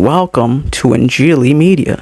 Welcome to Injili Media.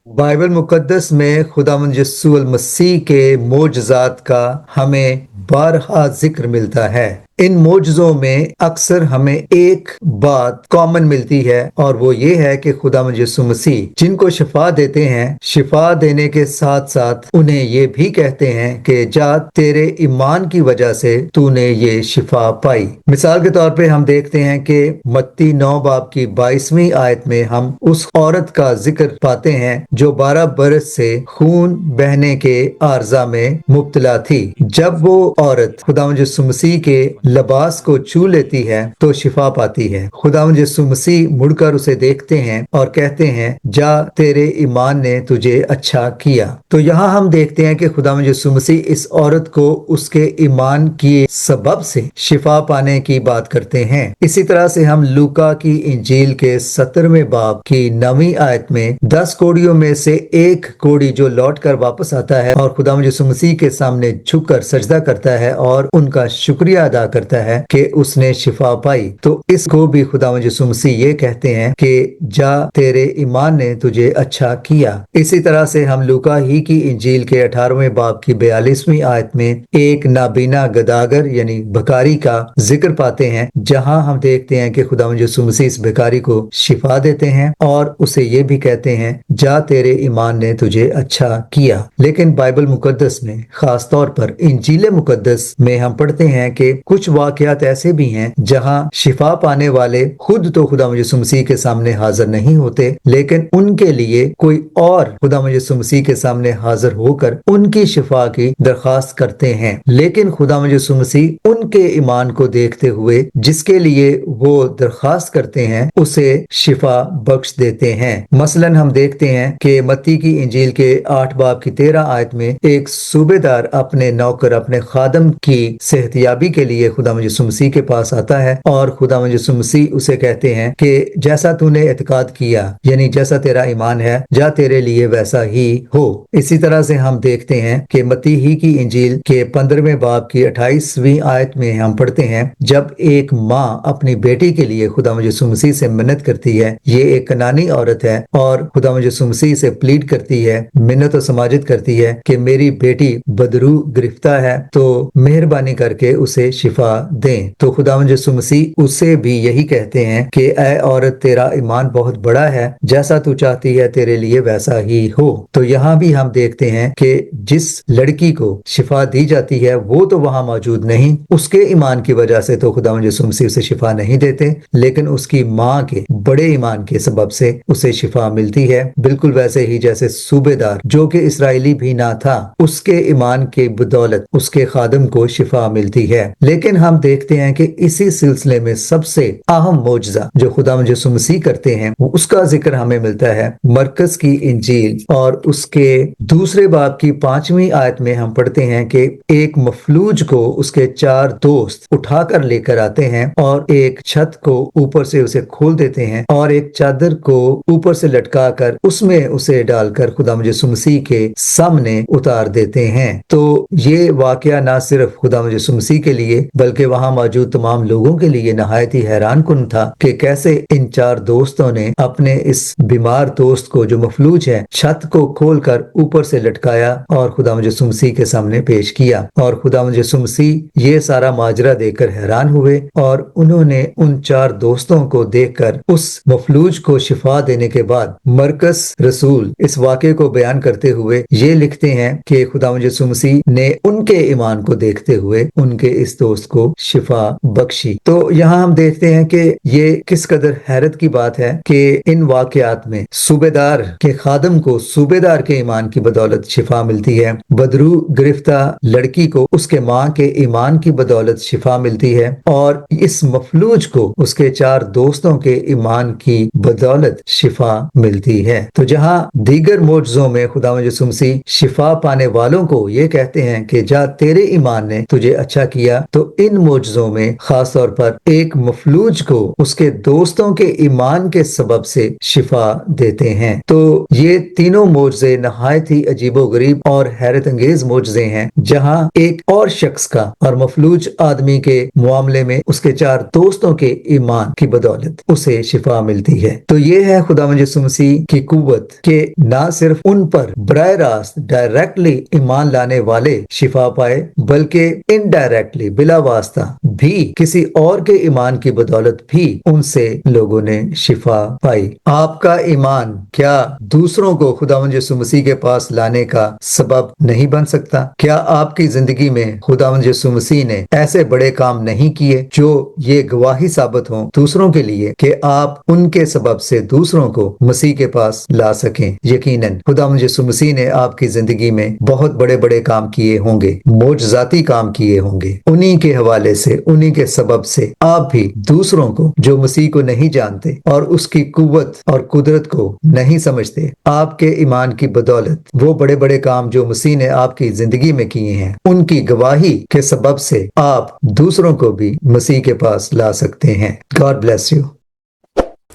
Bible मुकद्दस में खुदावंद यीशु मसीह के मोजज़ात का हमें बारहा जिक्र मिलता है। इन मोजज़ों में अक्सर हमें एक बात कॉमन मिलती है और वो ये है कि खुदावंद यीशु मसीह जिनको शिफा देते हैं, शिफा देने के साथ साथ उन्हें ये भी कहते हैं कि जा तेरे ईमान की वजह से तूने ये शिफा पाई। मिसाल के तौर पे हम देखते हैं कि मत्ती 9 बाब की 22वीं आयत में हम उस औरत का जिक्र पाते हैं जो 12 बरस से खून बहने के आर्जा में मुब्तला थी। जब वो औरत खुदावंद यीशु मसीह के लिबास को छू लेती है तो शिफा पाती है। खुदावंद यीशु मसीह मुड़कर उसे देखते हैं और कहते हैं जा तेरे ईमान ने तुझे अच्छा किया। तो यहाँ हम देखते हैं कि खुदावंद यीशु मसीह इस औरत को उसके ईमान के सबब से शिफा पाने की बात करते हैं। इसी तरह से हम लूका की इंजील के 17वें बाब की 9वीं आयत में 10 कोड़ियों में से एक कोड़ी जो लौट कर वापस आता है और खुदावंद यीशु मसीह के सामने झुककर सजदा करता है और उनका शुक्रिया अदा करता है कि उसने शिफा पाई, तो इसको भी खुदावंद यीशु मसीह ये कहते हैं कि जा तेरे ईमान ने तुझे अच्छा किया। इसी तरह से हम लूका ही की इंजील के 18वें बाब की 42वीं आयत में एक नाबीना गदागर यानी भिखारी का जिक्र पाते हैं, जहां हम देखते हैं कि खुदावंद यीशु मसीह इस भिखारी को शिफा देते हैं और उसे ये भी कहते हैं जा तेरे ईमान ने तुझे अच्छा किया। लेकिन बाइबल मुकद्दस में खास तौर पर इंजील मुकद्दस में हम पढ़ते हैं कि कुछ वाकयात ऐसे भी हैं जहां शिफा पाने वाले खुद तो खुदावंद यीशु मसीह के सामने हाजिर नहीं होते, लेकिन उनके लिए कोई और खुदावंद यीशु मसीह के सामने हाजिर होकर उनकी शिफा की दरखास्त करते हैं। लेकिन खुदावंद यीशु मसीह उनके ईमान को देखते हुए जिसके लिए वो दरखास्त करते हैं उसे शिफा बख्श देते हैं। मसलन हम देखते हैं कि मत्ती की इंजील के 8 बाब की 13 आयत में एक सूबेदार अपने नौकर अपने खादम की सेहतयाबी के लिए खुदावंद यीशु मसीह के पास आता है और खुदावंद यीशु मसीह उसे कहते हैं कि जैसा तूने एतकाद किया यानी जैसा तेरा ईमान है जा तेरे लिए वैसा ही हो। इसी तरह से हम देखते हैं कि मत्ती ही की इंजील के 15वें बाब की 28वीं आयत में हम पढ़ते हैं जब एक माँ अपनी बेटी के लिए खुदावंद यीशु मसीह से मिन्नत करती है। ये एक कनानी औरत है और खुदावंद यीशु मसीह से प्लीड करती है, मिन्नत और समाजित करती है कि मेरी बेटी बदरू गिरफ्ता है तो मेहरबानी करके उसे शिफा दें। तो खुदावंद यीशु मसीह उससे भी यही कहते हैं कि ऐ औरत तेरा ईमान बहुत बड़ा है, जैसा तू चाहती है तेरे लिए वैसा ही हो। तो यहाँ भी हम देखते हैं कि जिस लड़की को शिफा दी जाती है वो तो वहां मौजूद नहीं, उसके ईमान की वजह से तो खुदावंद यीशु मसीह उसे शिफा नहीं देते, लेकिन उसकी माँ के बड़े ईमान के सबब से उसे शिफा मिलती है। बिल्कुल वैसे ही जैसे सूबेदार जो कि इस्राएली भी ना था, उसके ईमान के बदौलत उसके खादम को शिफा मिलती है। लेकिन हम देखते हैं कि इसी सिलसिले में सबसे अहम मौजज़ा जो खुदावंद यीशु मसीह करते हैं उसका जिक्र हमें मिलता है मरकस की इंजील और उसके 2 बाब की 5वीं आयत में हम पढ़ते हैं कि एक मफलूज को उसके 4 दोस्त उठाकर लेकर आते हैं और एक छत को ऊपर से उसे खोल देते हैं और एक चादर को ऊपर से लटका कर उसमें उसे डालकर खुदावंद यीशु मसीह के सामने उतार देते हैं। तो ये वाकया ना सिर्फ खुदावंद यीशु मसीह के लिए बल्कि वहां मौजूद तमाम लोगों के लिए नहायत ही हैरान कुन था कि कैसे इन 4 दोस्तों ने अपने इस बीमार दोस्त को जो मफलूज है छत को खोलकर ऊपर से लटकाया और खुदावंद यीशु मसीह के सामने पेश किया। और खुदावंद यीशु मसीह ये सारा माजरा देखकर हैरान हुए और उन्होंने उन 4 दोस्तों को देखकर उस मफलूज को शिफा देने के बाद मरकस रसूल इस वाक़े को बयान करते हुए ये लिखते हैं कि खुदावंद यीशु मसीह ने उनके ईमान को देखते हुए उनके इस दोस्त को शिफा बख्शी। तो यहाँ हम देखते हैं कि ये किस कदर हैरत की बात है कि इन वाकयात में सूबेदार के खादम को सूबेदार के ईमान की बदौलत शिफा मिलती है, बदरू गिरफ्ता लड़की को उसके माँ के ईमान की बदौलत शिफा मिलती है और इस मफलूज को उसके 4 दोस्तों के ईमान की बदौलत शिफा मिलती है। तो जहाँ दीगर मौजज़ों में खुदावंद यीशु मसीह शिफा पाने वालों को ये कहते हैं कि जा तेरे ईमान ने तुझे अच्छा किया, तो ان मोजज़ों में खास तौर पर एक मफलूज को उसके दोस्तों के ईमान के सबब से शिफा देते हैं। तो ये तीनों मोजज़े नहायत ही अजीबो गरीब और हैरत अंगेज मोजज़े हैं, जहां एक और शख्स का और मफलूज आदमी के मामले में उसके 4 दोस्तों के ईमान की बदौलत उसे शिफा मिलती है। तो ये है खुदावंद यीशु मसीह की कुव्वत कि ना सिर्फ उन पर बराह रास्त डायरेक्टली ईमान लाने वाले शिफा पाए, बल्कि इनडायरेक्टली बिला वास्ता भी किसी और के ईमान की बदौलत भी उनसे लोगों ने शिफा पाई। आपका ईमान क्या दूसरों को खुदावंद यीशु मसीह के पास लाने का सबब नहीं बन सकता? क्या आपकी जिंदगी में खुदावंद यीशु मसीह ने ऐसे बड़े काम नहीं किए जो ये गवाही साबित हों दूसरों के लिए कि आप उनके सबब से दूसरों को मसीह के पास ला सकें? यकीनन खुदावंद यीशु मसीह ने आपकी जिंदगी में बहुत बड़े बड़े काम किए होंगे, मोजज़ाती काम किए होंगे। उन्हीं के हवाले से, उन्हीं के सबब से आप भी दूसरों को जो मसीह को नहीं जानते और उसकी कुव्वत और कुदरत को नहीं समझते, आपके ईमान की बदौलत वो बड़े बड़े काम जो मसीह ने आपकी जिंदगी में किए हैं, उनकी गवाही के सबब से आप दूसरों को भी मसीह के पास ला सकते हैं। God bless you.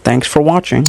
Thanks for watching.